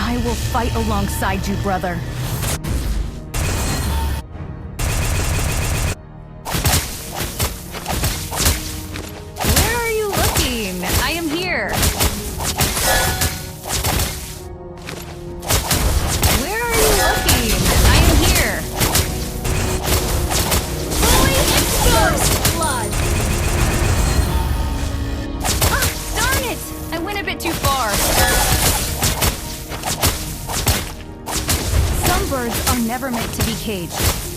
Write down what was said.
I will fight alongside you, brother. Where are you looking? I am here. Where are you looking? I am here. Fully exposed blood. Ah, darn it! I went a bit too far. Some birds are never meant to be caged.